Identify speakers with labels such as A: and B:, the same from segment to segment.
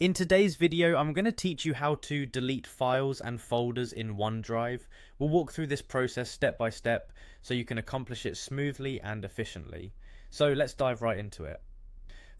A: In today's video, I'm going to teach you how to delete files and folders in OneDrive. We'll walk through this process step by step so you can accomplish it smoothly and efficiently. So let's dive right into it.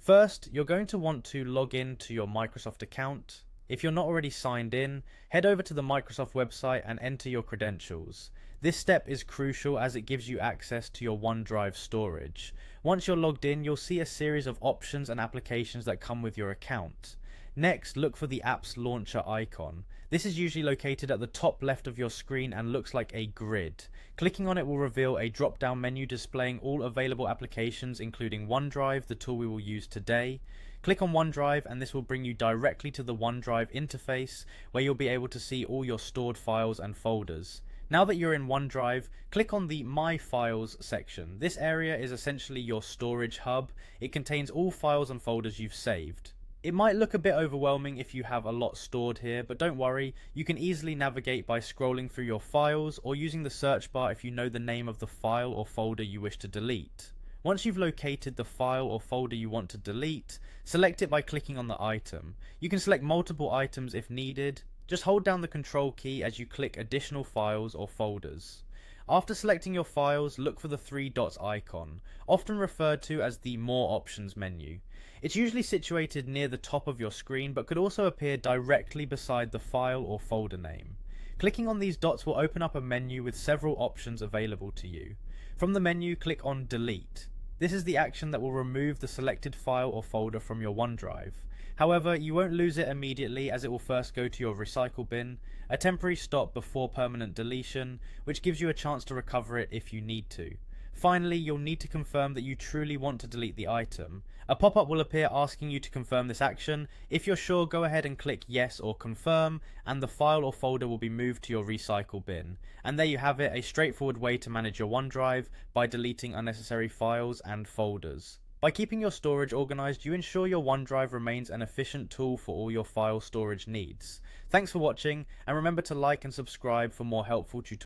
A: First, you're going to want to log in to your Microsoft account. If you're not already signed in, head over to the Microsoft website and enter your credentials. This step is crucial as it gives you access to your OneDrive storage. Once you're logged in, you'll see a series of options and applications that come with your account. Next, look for the Apps Launcher icon. This is usually located at the top left of your screen and looks like a grid. Clicking on it will reveal a drop-down menu displaying all available applications including OneDrive, the tool we will use today. Click on OneDrive and this will bring you directly to the OneDrive interface where you'll be able to see all your stored files and folders. Now that you're in OneDrive, click on the My Files section. This area is essentially your storage hub. It contains all files and folders you've saved. It might look a bit overwhelming if you have a lot stored here, but don't worry, you can easily navigate by scrolling through your files or using the search bar if you know the name of the file or folder you wish to delete. Once you've located the file or folder you want to delete, select it by clicking on the item. You can select multiple items if needed. Just hold down the control key as you click additional files or folders. After selecting your files, look for the three dots icon, often referred to as the More Options menu. It's usually situated near the top of your screen but could also appear directly beside the file or folder name. Clicking on these dots will open up a menu with several options available to you. From the menu, click on Delete. This is the action that will remove the selected file or folder from your OneDrive. However, you won't lose it immediately as it will first go to your recycle bin, a temporary stop before permanent deletion, which gives you a chance to recover it if you need to. Finally, you'll need to confirm that you truly want to delete the item. A pop-up will appear asking you to confirm this action. If you're sure, go ahead and click yes or confirm, and the file or folder will be moved to your recycle bin. And there you have it, a straightforward way to manage your OneDrive by deleting unnecessary files and folders. By keeping your storage organized, you ensure your OneDrive remains an efficient tool for all your file storage needs. Thanks for watching, and remember to like and subscribe for more helpful tutorials.